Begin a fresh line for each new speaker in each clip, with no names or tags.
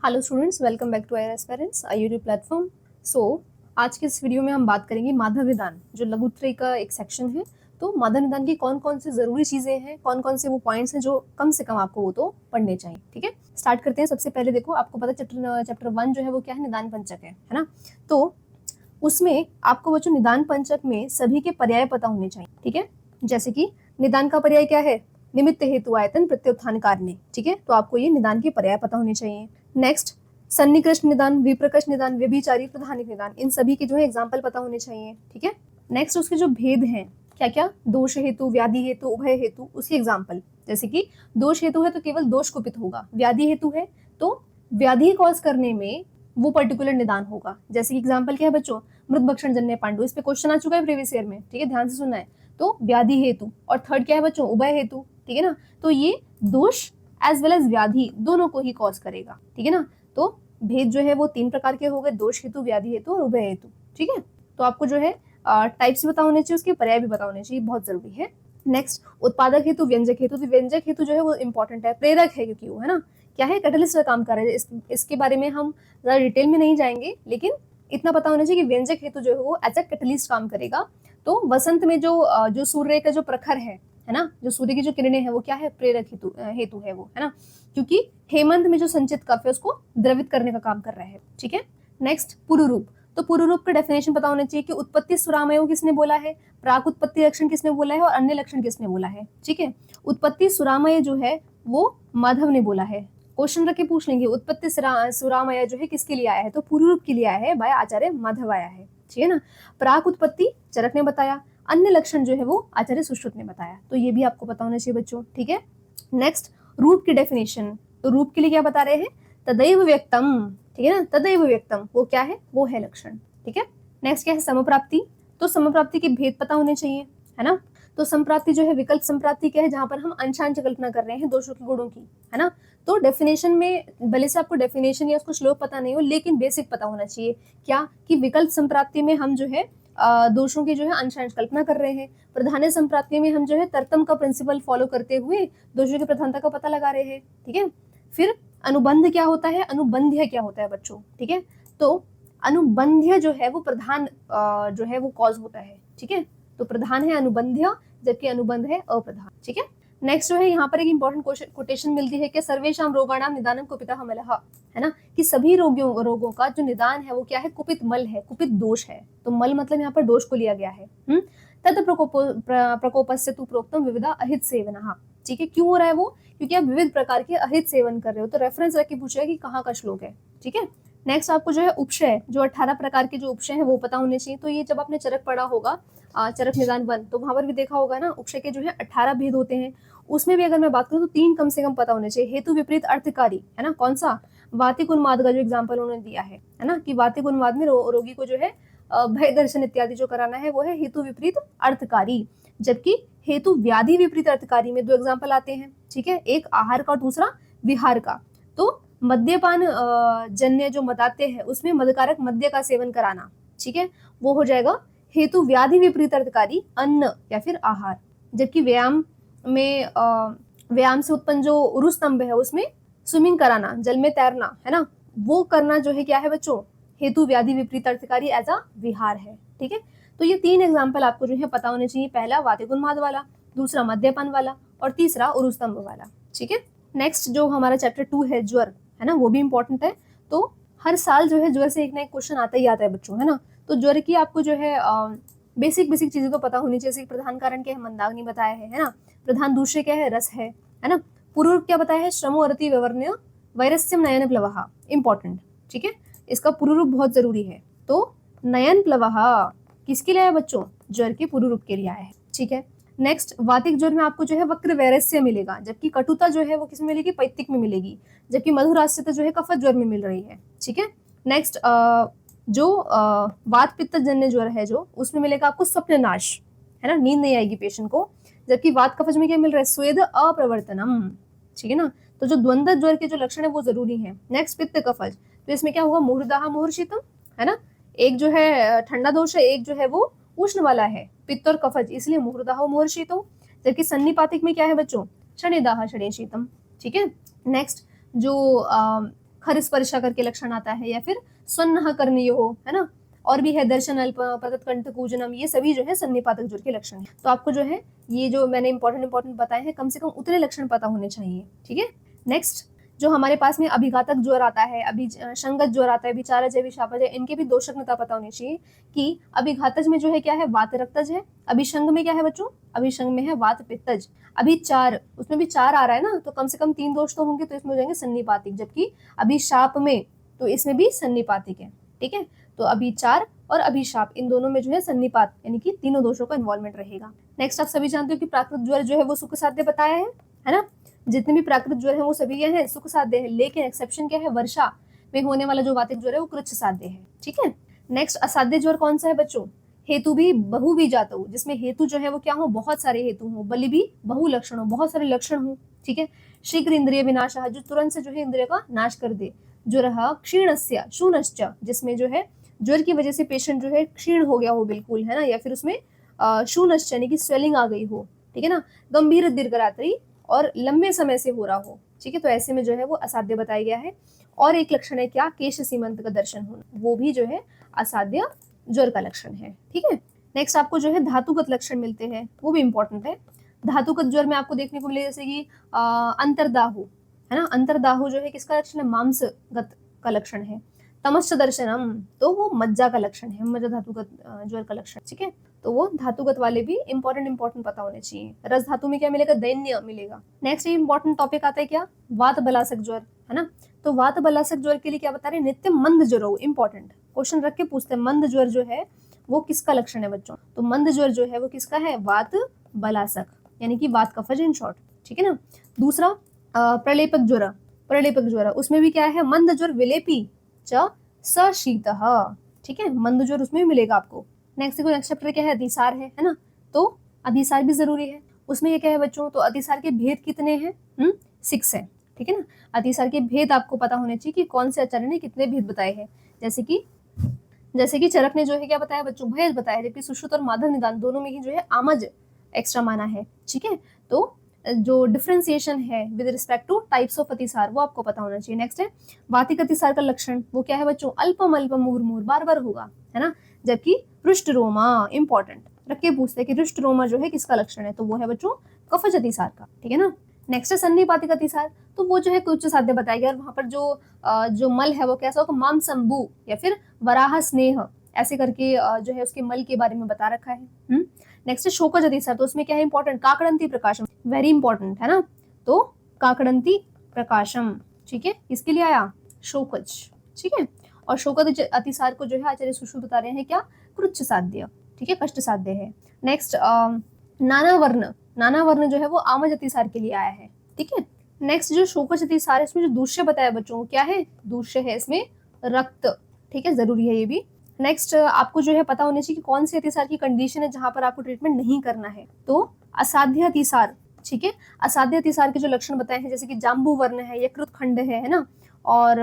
Hello students, welcome back to our aspirants YouTube platform. आज के इस वीडियो में हम बात करेंगे माधव निदान, जो लघुत्तरी का एक सेक्शन है। तो माधव निदान की कौन कौन सी जरूरी चीजें हैं, कौन कौन से वो पॉइंट्स हैं जो कम से कम आपको वो तो पढ़ने चाहिए। ठीक है, स्टार्ट करते हैं। सबसे पहले देखो, आपको पता चैप्टर 1 जो है वो क्या है, निदान पंचक है ना। तो उसमें आपको वो जो निदान पंचक में सभी के पर्याय पता होने चाहिए। ठीक है, जैसे कि निदान का पर्याय क्या है, निमित्त हेतु आयतन प्रत्युत्थान कारणे। ठीक है, तो आपको ये निदान के पर्याय पता होने चाहिए। नेक्स्ट, सन्निकृष्ट निदान, विप्रकृष्ट निदान, व्यभिचारी, प्रधानिक निदान, इन सभी के जो है एग्जाम्पल पता होने चाहिए। ठीक है, नेक्स्ट उसके जो भेद हैं, क्या क्या, दोष हेतु, व्याधि हेतु, उभय हेतु, उसकी एग्जाम्पल। जैसे कि दोष हेतु है तो केवल दोष कुपित होगा, व्याधि हेतु है तो व्याधि कॉज करने में वो पर्टिकुलर निदान होगा। जैसे कि एग्जाम्पल क्या है बच्चों, मृत भक्षण जन्य पांडु, इस पे क्वेश्चन आ चुका है प्रीवियस ईयर में। ठीक है, ध्यान से सुनना है। तो व्याधि हेतु, और थर्ड क्या है बच्चों, उभय हेतु। ठीक है ना, तो ये दोष एज वेल एज व्याधि दोनों को ही कॉज करेगा। ठीक है ना, तो भेद जो है वो 3 प्रकार के हो गए, दोष हेतु, व्याधि हेतु और उभय हेतु। ठीक है, तो आपको जो है टाइप्स पता होने चाहिए, उसके पर्याय भी पता होने चाहिए, बहुत जरूरी है। नेक्स्ट, उत्पादक हेतु, व्यंजक हेतु। तो व्यंजक हेतु जो है वो इंपॉर्टेंट है, प्रेरक है, क्योंकि वो है ना क्या है, कैटलिस्ट का काम कर रहे हैं। इसके बारे में हम ज्यादा डिटेल में नहीं जाएंगे, लेकिन इतना पता होना चाहिए कि व्यंजक हेतु जो है वो एज अ कैटलिस्ट काम करेगा। तो वसंत में जो सूर्य का जो प्रखर है ना, जो सूर्य की जो किरणें हैं वो क्या है, प्रेरक हेतु है वो, है ना, क्योंकि हेमंत में जो संचित कफ है उसको द्रवित करने का काम कर रहा है। ठीक है, नेक्स्ट, पुरुरूप। तो पुरुरूप का डेफिनेशन पता होना चाहिए कि उत्पत्ति सुरामयो किसने बोला है, प्राक उत्पत्ति लक्षण किसने बोला है और अन्य लक्षण किसने बोला है। ठीक है, उत्पत्ति सुरामय जो है वो माधव ने बोला है। क्वेश्चन रख के पूछ लेंगे, उत्पत्ति सुरामय जो है किसके लिए आया है, तो पुरुरूप के लिए आया है, बाय आचार्य माधव आया है। ठीक है ना, प्राक उत्पत्ति चरक ने बताया, अन्य लक्षण जो है वो आचार्य सुश्रुत ने बताया। तो ये भी आपको पता होना चाहिए बच्चों। ठीक है, नेक्स्ट, रूप की डेफिनेशन। तो रूप के लिए क्या बता रहे हैं, तदैव व्यक्तम। ठीक है ना, तदैव व्यक्तम वो क्या है, वो है लक्षण। ठीक है, नेक्स्ट क्या है, समप्राप्ति। तो समप्राप्ति के भेद पता होने चाहिए, है ना। तो संप्राप्ति जो है विकल्प संप्राप्ति क्या है, जहां पर हम अंशांश कल्पना कर रहे हैं दोषों के गुणों की, है ना। तो डेफिनेशन में भले से आपको डेफिनेशन या उसको श्लोक पता नहीं हो, लेकिन बेसिक पता होना चाहिए क्या, कि विकल्प संप्राप्ति में हम जो है दोषों की जो है अंशांश कल्पना कर रहे हैं। प्रधान्य संप्राप्ति में हम जो है तर्तम का प्रिंसिपल फॉलो करते हुए दोषों की प्रधानता का पता लगा रहे हैं। ठीक है, फिर अनुबंध क्या होता है, अनुबंध्य क्या होता है बच्चों। ठीक है, तो अनुबंध्य जो है वो प्रधान जो है वो कॉज होता है। ठीक है, तो प्रधान है अनुबंध्य, जबकि अनुबंध है अप्रधान। ठीक है, नेक्स्ट जो है यहाँ पर एक इंपॉर्टेंट कोटेशन मिलती है कि सर्वेशम रोगाणाम निदानम कुपितः मलः, है ना, कि सभी रोगों का जो निदान है वो क्या है, कुपित मल है, कुपित दोष है। तो मल मतलब यहाँ पर दोष को लिया गया है। तद प्रकोपस्य तु प्रोक्तम विविधा अहित सेवनः। ठीक है, क्यों हो रहा है वो, क्योंकि आप विविध प्रकार के अहित सेवन कर रहे हो। तो रेफरेंस रख के पूछेगा कि कहाँ का श्लोक है। ठीक है, नेक्स्ट आपको जो है उपशय, जो 18 प्रकार के जो उपशय है वो पता होने चाहिए। तो ये जब आपने चरक पढ़ा होगा, चरक निदान 1, तो वहां पर भी देखा होगा ना, उपशय के जो है 18 भेद होते हैं। उसमें भी अगर मैं बात करूं तो 3 कम से कम पता होने चाहिए। हेतु विपरीत अर्थकारी, है ना, कौन सा, वातिक उन्माद का जो एग्जाम्पल उन्होंने दिया है ना, कि वातिक उन्माद में रोगी को जो है भय दर्शन इत्यादि जो कराना है वो है हेतु विपरीत अर्थकारी। जबकि हेतु व्याधि विपरीत अर्थकारी में 2 एग्जाम्पल आते हैं। ठीक है, एक आहार का और दूसरा विहार का। तो मद्यपान जन्य जो मदाते हैं उसमें मदकारक मद्य का सेवन कराना, ठीक है, वो हो जाएगा हेतु व्याधि विपरीत अर्थकारी अन्न या फिर आहार। जबकि व्यायाम में व्यायाम से उत्पन्न जो उरुस्तंभ है उसमें स्विमिंग कराना, जल में तैरना, है ना, वो करना जो है क्या है बच्चों, हेतु व्याधि विपरीत अर्थकारी एज अ विहार है। ठीक है, तो ये 3 एग्जाम्पल आपको जो है पता होने चाहिए। पहला वातिक उन्माद वाला, दूसरा मद्यपान वाला और तीसरा उरुस्तंभ वाला। ठीक है, नेक्स्ट जो हमारा चैप्टर 2 है ज्वर, है ना, वो भी इंपॉर्टेंट है। तो हर साल जो है ज्वर से एक ना एक क्वेश्चन आता ही आता है बच्चों, है ना। तो ज्वर की आपको जो है बेसिक चीजें तो पता होनी चाहिए। प्रधान कारण क्या है, मंदाग्नि बताया है ना। प्रधान दूसरे क्या है, रस है ना। पूर्व क्या बताया है, श्रमो अरति व्यवर्ण्य वैरस्यम नयन प्लवः, इंपॉर्टेंट। ठीक है, इसका पूर्व रूप बहुत जरूरी है। तो नयन प्लवः किसके लिए आया बच्चों, ज्वर के पूर्व रूप के लिए आया है। ठीक है, नेक्स्ट, वातिक ज्वर में आपको जो है वक्र वैरस्य मिलेगा, जबकि कटुता जो है वो किसमें मिलेगी, पैतिक में मिलेगी। जबकि मधुरास्यता जो है कफत ज्वर में मिल रही है। ठीक है, नेक्स्ट जो वात पित्त जन्य ज्वर है जो, उसमें मिलेगा आपको स्वप्न नाश, है ना, नींद नहीं आएगी पेशेंट को। जबकि वात कफज में क्या मिल रहा है, स्वेद अप्रवर्तनम। ठीक है ना, तो जो द्वंद्व ज्वर के जो लक्षण है वो जरूरी है। नेक्स्ट, पित्त कफज, तो इसमें क्या होगा, मुहरदाह मुहर्षितम, है ना, एक जो है ठंडा दोष है, एक जो है वो उष्ण वाला है, पित्त और कफज, इसलिए मुहरदाह मुहर्षितो। जबकि सन्निपातिक में क्या है बच्चों, शनिदाह शनि शीतम। ठीक है, नेक्स्ट जो खर स्पर्शा करके लक्षण आता है, या फिर स्वन्नः कर्णयो, है ना, और भी है दर्शन अल्प प्रतत कंठ कूजनम, ये सभी जो है सन्निपातक ज्वर के लक्षण है। तो आपको जो है ये जो मैंने इंपॉर्टेंट बताए हैं, कम से कम उतने लक्षण पता होने चाहिए, ठीक है। नेक्स्ट जो हमारे पास में अभिघातक ज्वर आता है, संगत ज्वर आता है, विचारज है, विषापज है, इनके भी दोषज्ञता पता होनी चाहिए कि अभिघातज में जो है क्या है, वात रक्तज है, अभिशंग में क्या है बच्चों, अभिशंग में है वात पित्तज, अभिचार उसमें भी 4 आ रहा है ना, तो कम से कम 3 दोष तो होंगे, तो इसमें हो जाएंगे सन्निपातिक, जबकि अभिशाप में तो इसमें भी सन्निपातिक है, ठीक है। तो अभिचार और अभिशाप इन दोनों में जो है सन्निपात यानी कि तीनों दोषों का इन्वॉल्वमेंट रहेगा। नेक्स्ट आप सभी जानते हो कि प्राकृत ज्वर जो है वो सुख साध्य बताया है ना, जितने भी प्राकृत ज्वर है वो सभी क्या है, सुख साध्य है, लेकिन एक्सेप्शन क्या है, वर्षा में होने वाला जो वातिक ज्वर है वो कृच्छ साध्य है, ठीक है। नेक्स्ट असाध्य ज्वर कौन सा है बच्चों, हेतु भी बहु भी जाता हो, जिसमें हेतु जो है वो क्या हो, बहुत सारे हेतु हो, बलि भी बहु लक्षण हो, बहुत सारे लक्षण हो, ठीक है। शीघ्र इंद्रिय विनाश, जो तुरंत से जो है इंद्रिय का नाश कर दे। ज्वर क्षीणस्य शूनश्च, जिसमें जो है ज्वर की वजह से पेशेंट जो है क्षीण हो गया हो बिल्कुल, है ना, या फिर उसमें शूनश्च यानी कि स्वेलिंग आ गई हो, ठीक है ना, गंभीर दीर्घरात्रि और लंबे समय से हो रहा हो, ठीक है, तो ऐसे में जो है वो असाध्य बताया गया है। और एक लक्षण है क्या, केश सीमंत का दर्शन होना, वो भी जो है असाध्य ज्वर का लक्षण है, ठीक है। नेक्स्ट आपको जो है धातुगत लक्षण मिलते हैं, वो भी इंपॉर्टेंट है। धातुगत ज्वर में आपको देखने को मिले जैसे कि अंतर्दाहु, है ना, अंतर्दाहु जो है किसका लक्षण है, मांसगत का लक्षण है। तमश्च दर्शनम, तो वो मज्जा का लक्षण है, मज्जा धातुगत ज्वर का लक्षण, ठीक है। तो वो धातुगत वाले भी इंपॉर्टेंट पता होने चाहिए। रस धातु में क्या मिलेगा, दैन्य मिलेगा। नेक्स्ट ये इंपॉर्टेंट टॉपिक आता है क्या, वात बलासक ज्वर, है ना। तो वात बलासक ज्वर के लिए क्या बता रहे हैं, नित्य मंद ज्वर हो, इंपॉर्टेंट क्वेश्चन रख के पूछते हैं, मंद ज्वर जो है वो किसका लक्षण है बच्चों, तो मंद ज्वर जो है वो किसका है, वात बलासक यानी कि वात कफज इन शॉर्ट, ठीक है ना। दूसरा प्रलेपक ज्वर, प्रलेपक ज्वर उसमें भी क्या है, मंद ज्वर विलेपी च सशीतः, ठीक है, मंद ज्वर उसमें भी मिलेगा आपको। नेक्स्ट चैप्टर क्या है, अतिसार है ना, तो अतिसार भी जरूरी है। उसमें ये क्या है बच्चों, तो अतिसार के भेद कितने हैं, 6 है, ठीक है ना। अतिसार के भेद आपको पता होने चाहिए कि कौन से आचार्य ने कितने भेद बताए हैं, जैसे कि चरक ने जो है क्या बताया बच्चों, भेद बताया, जबकि सुश्रुत और माधव निदान दोनों में ही जो है आमज एक्स्ट्रा माना है, ठीक है। तो जो डिफरेंशिएशन है with respect two types of अतिसार वो आपको पता होना चाहिए। नेक्स्ट है वातिक अतिसार का लक्षण, वो क्या है बच्चों, अल्पम अल्पम मुहुर्मुहुर, बार बार होगा, है ना। जबकि रुष्ट रोमा, इंपॉर्टेंट रख के पूछते हैं कि रुष्ट रोमा जो है किसका लक्षण है, तो वो है बच्चों कफज अतिसार का, ठीक है ना। नेक्स्ट है सन्निपातिक अतिसार, तो वो जो है कुछ साध्य बताया गया, और वहां पर जो मल है वो कैसा होगा, मामसंबु या फिर वराह स्नेह ऐसे करके जो है उसके मल के बारे में बता रखा है। नेक्स्ट है शोकज अतिसार, तो उसमें क्या है इंपॉर्टेंट, काकड़ंती प्रकाशम, वेरी इंपॉर्टेंट है ना, तो काकड़ंती प्रकाशम, ठीक है, किसके लिए आया, शोकज, ठीक है। और शोकज अतिसार को जो है आचार्य सुश्रुत बता रहे हैं क्या, कृच्छ साध्य, ठीक है, कष्ट साध्य है। नेक्स्ट नाना वर्ण जो है वो आमज अतिसार के लिए आया है, ठीक है। नेक्स्ट जो शोकज अतिसार है इसमें जो दूष्य बताया बच्चों, क्या है, दूष्य है इसमें रक्त, ठीक है, जरूरी है ये भी। नेक्स्ट आपको जो है पता होना चाहिए कि कौन सी अतिसार की कंडीशन है जहां पर आपको ट्रीटमेंट नहीं करना है, तो असाध्य अतिसार, ठीक है। असाध्य अतिसार के जो लक्षण बताए हैं जैसे कि जाम्बू वर्ण है, यकृत खंड है ना, और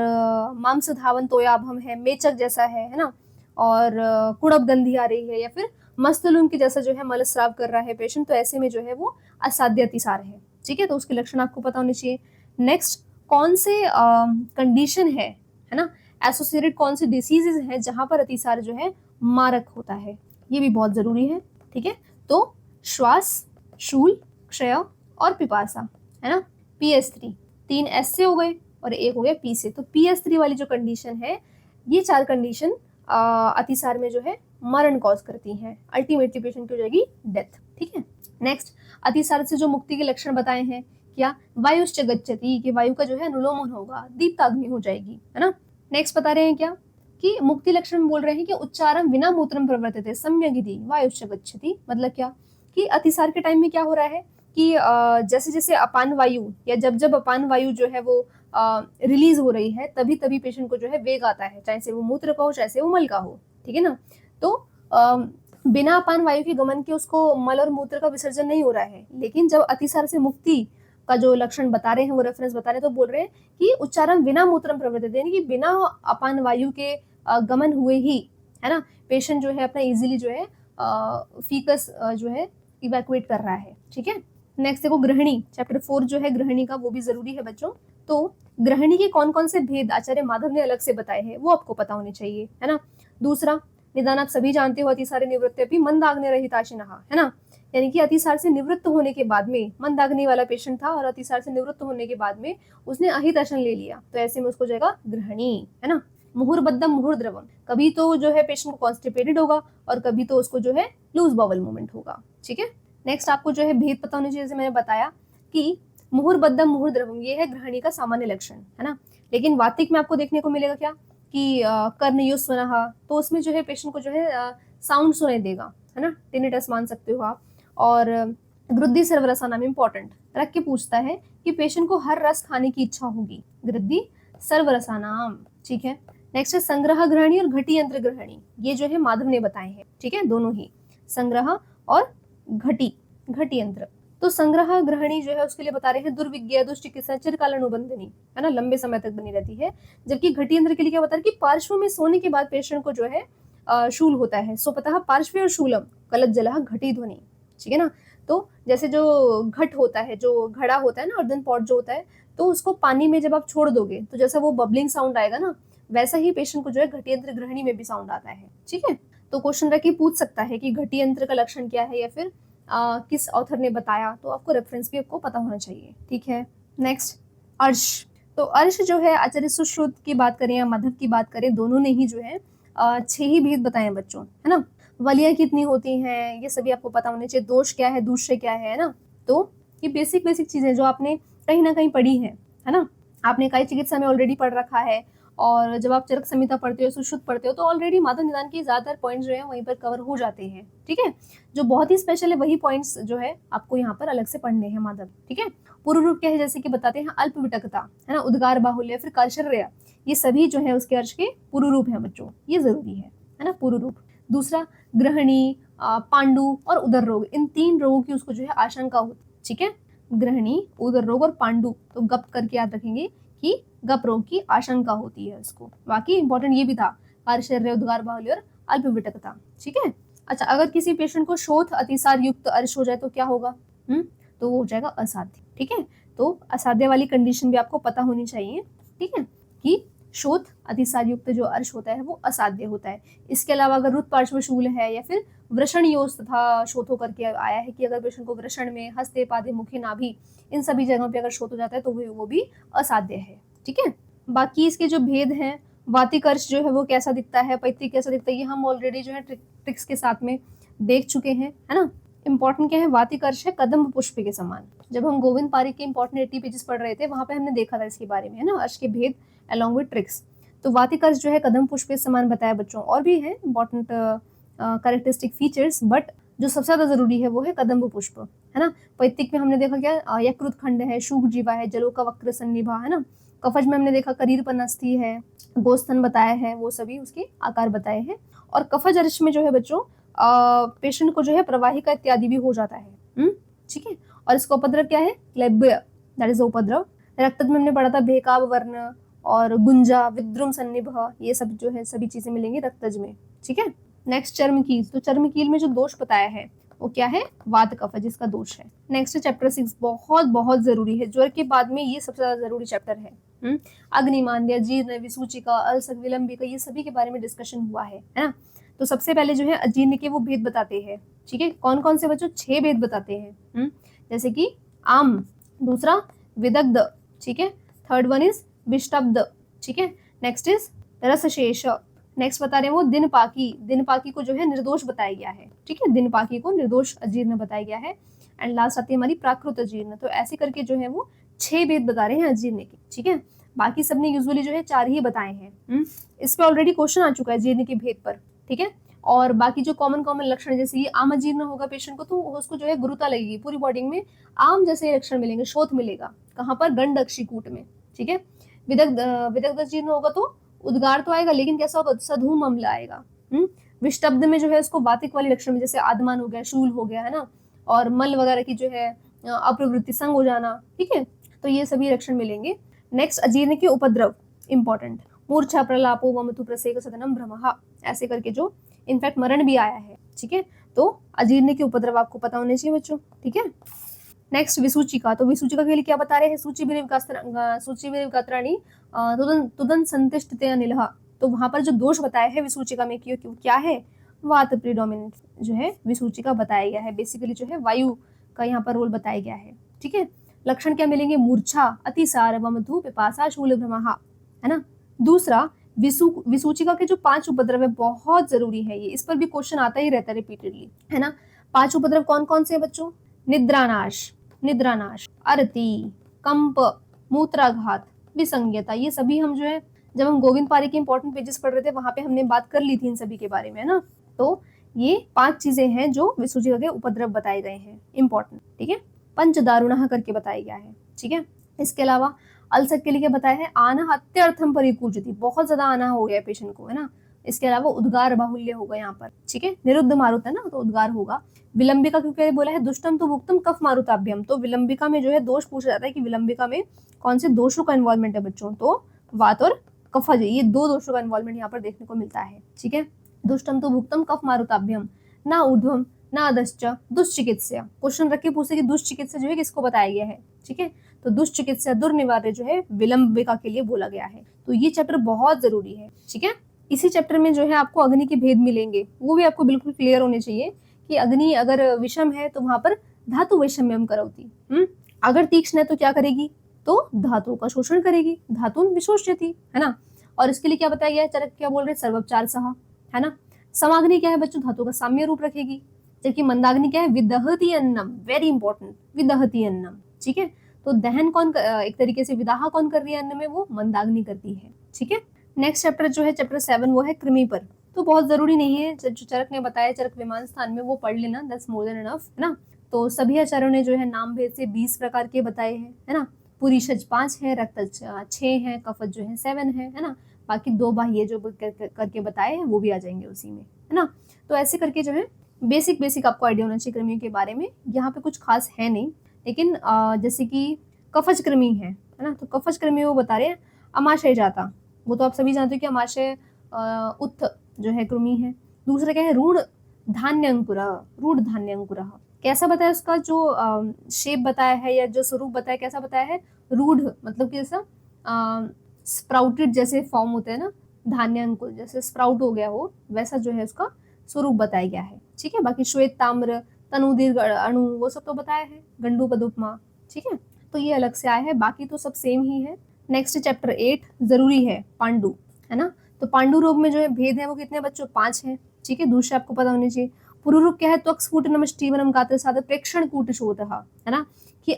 मांस धावन तोयाभम है, मेचक जैसा है ना, और कुड़ब गंधी आ रही है, या फिर मस्तलूम की जैसा जो है मलस्राव कर रहा है पेशेंट, तो ऐसे में जो है वो असाध्य अतिसार है, ठीक है। तो उसके लक्षण आपको पता होने चाहिए। नेक्स्ट कौन से कंडीशन है ना, एसोसिएटेड कौन सी डिसीजेज हैं जहां पर अतिसार जो है मारक होता है, ये भी बहुत जरूरी है, ठीक है। तो श्वास, शूल, क्षय और पिपासा, है ना, PS3, 3 S से हो गए और 1 हो गया P से, तो PS3 वाली जो कंडीशन है, ये 4 कंडीशन अतिसार में जो है मरण कॉज करती हैं, अल्टीमेटली पेशेंट की हो जाएगी डेथ, ठीक है। नेक्स्ट अतिसार से जो मुक्ति के लक्षण बताए हैं, क्या वायुश्च गच्छति, कि वायु का जो है अनुलोमन होगा, दीप्ताग्नि हो जाएगी, है ना। नेक्स्ट बता रहे हैं क्या, कि मुक्ति लक्षण में बोल रहे हैं कि उच्चारण विना मूत्रम प्रवर्तते सम्यगिति वायुश्च गच्छति, मतलब क्या, कि अतिसार के टाइम में क्या हो रहा है कि जैसे जैसे अपान वायु या जब अपान वायु जो है वो रिलीज हो रही है, तभी तभी पेशेंट को जो है वेग आता है, चाहे से वो मूत्र का हो चाहे से वो मल का हो, ठीक है ना। तो बिना अपान वायु के गमन के उसको मल और मूत्र का विसर्जन नहीं हो रहा है, लेकिन जब अतिसार से मुक्ति का जो लक्षण बता रहे हैं वो रेफरेंस बता रहे हैं, तो बोल रहे हैं कि उच्चारण बिना मूत्रम प्रवर्तित, यानी कि बिना अपान वायु के गमन हुए ही, है ना, पेशेंट जो है अपना इजीली जो है फीकस जो है इवैक्यूएट कर रहा है, ठीक है। नेक्स्ट देखो गृहिणी, चैप्टर 4 जो है गृहिणी का, वो भी जरूरी है बच्चों। तो ग्रहणी के कौन कौन से भेद आचार्य माधव ने अलग से बताए हैं वो आपको पता होने चाहिए, है ना। दूसरा निदान आप सभी जानते हो, अतिसारे निवृत्ति मंदाग्नि रहिताशिनः, है ना, यानी कि अतिसार से निवृत्त होने के बाद में मंदाग्नि वाला पेशेंट था और अतिसार से निवृत्त होने के बाद में उसने अहिताशन ले लिया, तो ऐसे में उसको जाएगा ग्रहणी, है ना। मुहुर्बद्धम मुहुर्द्रवम, कभी तो जो है पेशेंट को कॉन्स्टिपेटेड होगा और कभी तो उसको जो है लूज बाउल मूवमेंट होगा, ठीक है। नेक्स्ट आपको जो है भेद पता होने चाहिए, जैसे मैंने बताया कि मुहुर्बद्धम मुहुर्द्रवम ये है ग्रहणी का सामान्य लक्षण, है ना। लेकिन वातिक में आपको देखने को मिलेगा क्या कि कर्णयुस्वनः, तो उसमें जो है पेशेंट को जो है साउंड सुनाई देगा, है ना, टिनिटस मान सकते हो आप। और गृद्धि सर्वरसानाम इंपॉर्टेंट रख के पूछता है कि पेशेंट को हर रस खाने की इच्छा होगी, गृद्धि सर्वरसानाम, ठीक है। नेक्स्ट है संग्रह ग्रहणी और घटी यंत्र ग्रहणी, ये जो है माधव ने बताए हैं, ठीक है, दोनों ही संग्रह और घटी यंत्र। तो संग्रह ग्रहणी जो है उसके लिए बता रहे हैं दुर्विज्ञा दुष्चिकित्सा चिरकाल अनुबंधनी, है ना, लंबे समय तक बनी रहती है। जबकि घटी यंत्र के लिए क्या बता रहे हैं कि पार्श्व में सोने के बाद पेशेंट को जो है शूल होता है, सो पता पार्श्व और शूलम कलत जलह घटी ध्वनि, ठीक है ना। तो जैसे जो घट होता है, जो घड़ा होता है ना, अर्दन पॉट जो होता है, तो उसको पानी में जब आप छोड़ दोगे तो जैसा वो बबलिंग साउंड आएगा ना, वैसा ही पेशेंट को जो है घटी यंत्र ग्रहणी में भी साउंड आता है, ठीक है। तो क्वेश्चन रख के पूछ सकता है कि घटी यंत्र का लक्षण क्या है या फिर किस ऑथर ने बताया, तो आपको रेफरेंस भी आपको पता होना चाहिए, ठीक है। नेक्स्ट अर्श, तो अर्श जो है आचार्य सुश्रुत की बात करें या माधव की बात करें, दोनों ने ही जो है 6 ही भेद बताए हैं बच्चों, है ना। वलियां कितनी होती हैं ये सभी आपको पता होने चाहिए, दोष क्या है दूसरे क्या है ना। तो ये बेसिक चीजें जो आपने कहीं ना कहीं पढ़ी है ना, आपने कायिक चिकित्सा में ऑलरेडी पढ़ रखा है, और जब आप चरक संहिता पढ़ते हो, सुश्रुत पढ़ते हो, तो ऑलरेडी माधव निदान के ज्यादातर पॉइंट्स जो है वहीं पर कवर हो जाते हैं, ठीक है। जो बहुत ही स्पेशल है वही पॉइंट्स जो है आपको यहाँ पर अलग से पढ़ने हैं माधव, ठीक है। पूर्व रूप क्या है, जैसे कि बताते हैं अल्प विटकता, है ना, उद्गार बाहुल्य, फिर कर्शर्य, ये सभी जो है उसके अर्श के पूर्व रूप हैं बच्चों, ये जरूरी है ना, पूर्व रूप। दूसरा ग्रहणी, पांडु और उदर रोग, इन 3 रोगों की उसको जो है आशंका होती, ठीक है। ग्रहणी, उदर रोग और पांडु, तो गप करके याद रखेंगे कि गप रोग की आशंका होती है उसको। बाकी इंपॉर्टेंट ये भी था पार्श्व उद्गार बाहुल्य और अल्प विटकता, ठीक है। अच्छा, अगर किसी पेशेंट को शोथ अतिसार युक्त अर्श हो जाए तो क्या होगा, तो वो हो जाएगा असाध्य, ठीक है। तो असाध्य वाली कंडीशन भी आपको पता होनी चाहिए, ठीक है, कि शोथ अतिसार युक्त जो अर्श होता है वो असाध्य होता है। इसके अलावा अगर रुत पार्श्व शूल है या फिर वृषण योज तथा शोथ होकर के आया है कि अगर पेशेंट को वृषण में, हस्ते, पादे, मुखे, नाभि, इन सभी जगहों पे अगर शोथ हो जाता है तो वो भी असाध्य है, ठीक है। बाकी इसके जो भेद हैं, वातिक अर्श जो है वो कैसा दिखता है, पैतृक कैसा दिखता है, ये हम ऑलरेडी जो है ट्रिक्स के साथ में देख चुके हैं, है ना। इंपॉर्टेंट क्या है, वातिक अर्श है कदम्ब पुष्प के समान। जब हम गोविंद पारिक के इंपॉर्टेंट 80 पेजेस पढ़ रहे थे वहां पे हमने देखा था इसके बारे में, है ना, अर्श के भेद अलॉन्ग विद ट्रिक्स। तो वातिक अर्श जो है कदम्ब पुष्प के समान बताया बच्चों, और भी है इंपॉर्टेंट कैरेक्टरिस्टिक फीचर्स, बट जो सबसे ज्यादा जरूरी है वो है कदम्ब पुष्प, है ना। पैतृक में हमने देखा क्या, यकृत खंड है, शुभ जीवा है, जलो का वक्र सन्निभा, है ना। कफज में हमने देखा करीर पनस्थी है, गोस्थन बताया है, वो सभी उसके आकार बताए हैं। और कफज अर्श में जो है बच्चों पेशेंट को जो है प्रवाहिका इत्यादि भी हो जाता है, ठीक है। और इसका उपद्रव क्या है, क्लेब्य, दैट इज उपद्रव। रक्तज में हमने पढ़ा था भेकाब वर्ण और गुंजा, विद्रुम सन्निभ, ये सब जो है सभी चीजें मिलेंगी रक्तज में, ठीक है। नेक्स्ट चर्मकील, तो चर्मकील में जो दोष बताया है वो क्या है, वात कफज, इसका दोष है। नेक्स्ट चैप्टर 6 बहुत जरूरी है, ज्वर के बाद में ये सबसे ज्यादा जरूरी चैप्टर है। अग्निमांद्य, जीर्ण, विसूचिका, अल्सक, विलंबिका, ये सभी के बारे में डिस्कशन हुआ है ना। तो सबसे पहले जो है अजीर्ण के वो भेद बताते हैं, ठीक है। कौन कौन से बच्चों, 6 भेद बताते हैं, जैसे कि आम, दूसरा विदग्ध, ठीक है, थर्ड वन इज विष्टब्द, ठीक है। नेक्स्ट इज रसशेष, नेक्स्ट बता रहे हैं वो दिनपाकी को जो है निर्दोष बताया गया है, ठीक है, दिनपाकी को निर्दोष अजीर्ण बताया गया है। एंड लास्ट आती है हमारी प्राकृत अजीर्ण। तो ऐसे करके जो है वो 6 भेद बता रहे हैं अजीर्ण के, ठीक है। बाकी सबने यूजुअली जो है 4 ही बताए हैं। इस पे ऑलरेडी क्वेश्चन आ चुका है अजीर्ण के भेद पर, ठीक है। और बाकी जो कॉमन लक्षण, जैसे ये आम अजीर्ण होगा पेशेंट को तो उसको जो है गुरुता लगेगी, पूरी बॉडी में आम जैसे लक्षण मिलेंगे, शोथ मिलेगा, कहाँ पर, गंडक्षिकूट में, ठीक है। विदग्ध अजीर्ण होगा तो उद्गार तो आएगा लेकिन कैसा होगा, सधूम अम्ल आएगा। विष्टब्द में जो है उसको वातिक वाली लक्षण में, जैसे आदमान हो गया, शूल हो गया, है ना, और मल वगैरह की जो है अप्रवृत्ति, संग हो जाना, ठीक है। तो ये सभी लक्षण मिलेंगे। नेक्स्ट अजीर्ण के उपद्रव, इंपॉर्टेंट, मूर्छा, प्रलापो, वमतु, प्रसेक, सदनम, भ्रमः, ऐसे करके जो इनफैक्ट मरण भी आया है, ठीक है। तो अजीर्ण के उपद्रव आपको पता होने चाहिए बच्चों, ठीक है। नेक्स्ट विसूचिका, तो विसूचिका के लिए क्या बता रहे हैं, सूचि तुदन संतिष्ठते अनिलः, तो वहां पर जो दोष बताया है विसूचिका में क्या है, वात प्रीडोमिनेंट जो है विसूचिका बताया गया है, बेसिकली जो है वायु का यहाँ पर रोल बताया गया है। ठीक है, लक्षण क्या मिलेंगे, मूर्छा, अतिसार, वमधु, पिपासा, शूल भ्रमः, है ना। दूसरा विसूचिका के जो 5 उपद्रव है बहुत जरूरी है, ये इस पर भी क्वेश्चन आता ही रहता है रिपीटेडली, है ना। 5 उपद्रव कौन कौन से हैं बच्चों, निद्रानाश, अरति, कंप, मूत्राघात, विसंज्ञता, ये सभी हम जो है जब हम गोविंद पारी के इंपॉर्टेंट पेजेस पढ़ रहे थे वहां पे हमने बात कर ली थी इन सभी के बारे में, है ना। तो ये 5 चीजें हैं जो विसूचिका के उपद्रव बताए गए हैं, इंपॉर्टेंट। ठीक है, पंच दारुणः करके बताया गया है। ठीक है, इसके अलावा अल्सर के लिए क्या बताया है, आना अत्यर्थम परिकूजति, बहुत ज्यादा आना हो गया पेशेंट को, है ना। इसके अलावा उद्गार बाहुल्य होगा यहाँ पर। ठीक है, निरुद्ध मारुत है ना, तो उद्गार होगा। विलंबिका क्योंकि बोला है दुष्टम तो भुक्तम कफ मारुताभ्यम, तो विलंबिका में जो है दोष पूछा जाता है कि विलंबिका में कौन से दोषों का इन्वॉल्वमेंट है बच्चों, तो वात और कफज, ये 2 दोषों का इन्वॉल्वमेंट यहाँ पर देखने को मिलता है। ठीक है, दुष्टम तो भुक्तम कफ मारुताभ्यम, ना ऊर्ध्वम ना अधश्च दुष्चिकित्सा, क्वेश्चन रख के पूछे कि दुष्चिकित्सा जो है किसको बताया गया है। ठीक है, तो दुष्चिकित्सा दुर्निवार्य जो है विलंबिका के लिए बोला गया है। तो ये चैप्टर बहुत जरूरी है। ठीक है, इसी चैप्टर में जो है आपको अग्नि के भेद मिलेंगे, वो भी आपको बिल्कुल क्लियर होने चाहिए कि अग्नि अगर विषम है तो वहां पर धातु वैषम्यम करौती, अगर तीक्ष्ण है तो क्या करेगी, तो धातु का शोषण करेगी, धातु विशोष्यति, है ना। और इसके लिए क्या बताया गया है, चरक क्या बोल रहे हैं, सर्वोपचार सह, है ना। समाग्नि क्या है बच्चों, धातु का साम्य रूप रखेगी, जबकि मंदाग्नि क्या है, विदहति अन्नम, वेरी इंपॉर्टेंट, विदहति अन्नम। ठीक है, तो दहन कौन एक तरीके से विदाह कौन कर रही है अन्न में, वो मंदाग्नि करती है। ठीक है, नेक्स्ट चैप्टर जो है चैप्टर 7 वो है कृमि पर, तो बहुत जरूरी नहीं है, जो चरक ने बताया चरक विमान स्थान में वो पढ़ लेना, दैट्स मोर देन इनफ, है ना। तो सभी आचार्यों ने जो है नाम भेद से 20 प्रकार के बताए हैं, है ना। पुरीषज 5 है, रक्तज 6 है, कफज जो है 7 है ना। बाकी 2 बाह्य जो करके बताए हैं वो भी आ जाएंगे उसी में, है ना। तो ऐसे करके जो है बेसिक आपको आइडिया होना चाहिए कृमियों के बारे में। यहाँ पे कुछ खास है नहीं, लेकिन जैसे कि कफज कृमि है ना, तो कफज कृमि वो बता रहे हैं अमाशय जाता, वो तो आप सभी जानते हो कि अमाशय उत्थ जो है कृमि है। दूसरा क्या है, रूढ़ धान्य अंकुर, कैसा बताया उसका जो शेप बताया है या जो स्वरूप बताया, कैसा बताया है, रूढ़ मतलब कि जैसा स्प्राउटेड जैसे फॉर्म होते हैं ना, धान्य अंकुर जैसे स्प्राउट हो गया हो, वैसा जो है उसका स्वरूप बताया गया है। ठीक है, बाकी श्वेत ताम्र, तनु दीर्घ अणु वो सब तो बताया है, गंडू पदुपमा। ठीक है, तो ये अलग से आया है, बाकी तो सब सेम ही है। नेक्स्ट चैप्टर 8 जरूरी है, पांडु, है ना। तो पांडु रोग में जो है भेद है वो कितने बच्चों, 5 है। ठीक है, दूसरे आपको पता होनी चाहिए। पुरुरूप क्या है, त्वक स्फुटनम स्टीवनम गात्र साधक प्रेक्षण कूट शोधः, है ना, कि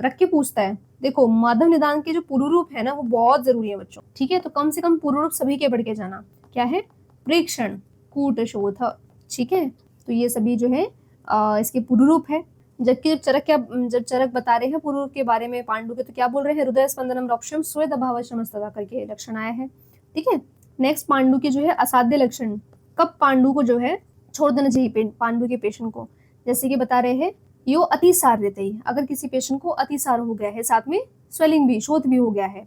रख के पूछता है। देखो माधव निदान के जो पुरुरूप है ना वो बहुत जरूरी है बच्चों। ठीक है, तो कम से कम पुरुरूप सभी के पढ़ के जाना, क्या है, प्रेक्षण कूट शोध। ठीक है, तो ये सभी जो है इसके पुरुरूप है। जबकि जब चरक बता रहे हैं पुरुरूप के बारे में पांडु के, तो क्या बोल रहे हैं, हृदय स्पंदनम रौक्ष्यम स्वेद अभाव समस्तता करके लक्षण आया है। ठीक है, नेक्स्ट पांडु के जो है असाध्य लक्षण, कब पांडु को जो है छोड़ देना चाहिए पांडु के पेशेंट को, जैसे कि बता रहे हैं यो अतिसार रहते ही, अगर किसी पेशेंट को अतिसार हो गया है, साथ में स्वेलिंग भी, शोथ भी हो गया है।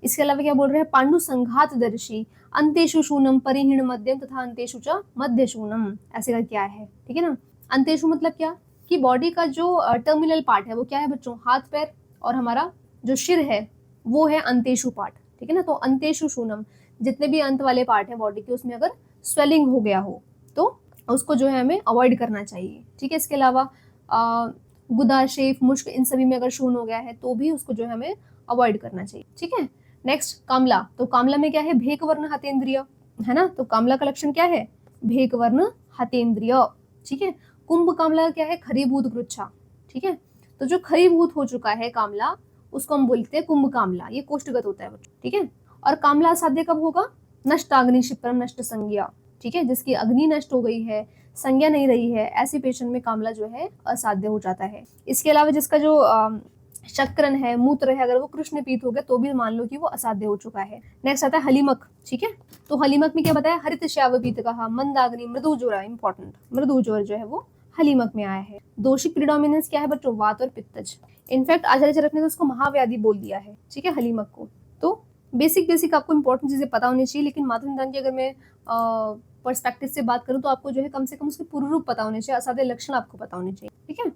इसके अलावा क्या बोल रहे हैं, पांडु संघात दर्शी अंतेशु शूनम परिहीण मध्यम तथा अंतेशु च मध्य शूनम, ऐसे का क्या है। ठीक है ना, अंतेशु मतलब क्या, कि बॉडी का जो टर्मिनल पार्ट है वो क्या है बच्चों, हाथ पैर और हमारा जो सिर है वो है अंतेशु पार्ट। ठीक है ना, तो अंतेशु शूनम, जितने भी अंत वाले पार्ट है बॉडी के उसमें अगर स्वेलिंग हो गया हो तो उसको जो है हमें अवॉइड करना चाहिए। ठीक है, इसके अलावा गुदा, शेफ, मुश्क, इन सभी में अगर शून हो गया है तो भी उसको जो है हमें अवॉइड करना चाहिए। ठीक है, नेक्स्ट कामला, तो कामला में क्या है, भेक वर्ण हतेंद्रिय, है ना। तो कामला का लक्षण क्या है, भेक वर्ण हतेंद्रिय। ठीक है, कुंभ कामला क्या है, खरीभूत गृच्छा। ठीक है, तो जो खरीभूत हो चुका है कामला उसको हम बोलते हैं कुंभ कामला, ये कोष्ठगत होता है बच्चों। ठीक है, और कामला असाध्य कब होगा, नष्ट अग्नि क्षिप्रम नष्ट संज्ञा। ठीक है, जिसकी अग्नि नष्ट हो गई है, संज्ञा नहीं रही है, ऐसे पेशेंट में कामला जो है असाध्य हो जाता है। इसके अलावा जिसका जो शक्करन है, मूत्र है, अगर वो कृष्ण पीत हो गया तो भी मान लो कि वो असाध्य हो चुका है। नेक्स्ट आता है हलीमक। ठीक है, तो हलीमक में क्या बताया, हरित श्याव पीत कहा, मंदाग्नि, मृदु ज्वर, इंपॉर्टेंट, मृदु ज्वर जो है वो हलीमक में आया है। दोषी प्रीडोमिनेंस क्या है बच्चों, वात और पित्तज। इनफैक्ट आचार्य चरक ने तो उसको महाव्याधि बोल दिया है। ठीक है, हलीमक को। तो बेसिक आपको इंपॉर्टेंट चीजें पता होनी चाहिए, लेकिन माधव निदान की अगर मैं पर्सपेक्टिव से बात करूं तो आपको जो है कम से कम उसके पूर्व रूप पता होने चाहिए, असाध्य लक्षण आपको पता होने चाहिए। ठीक है।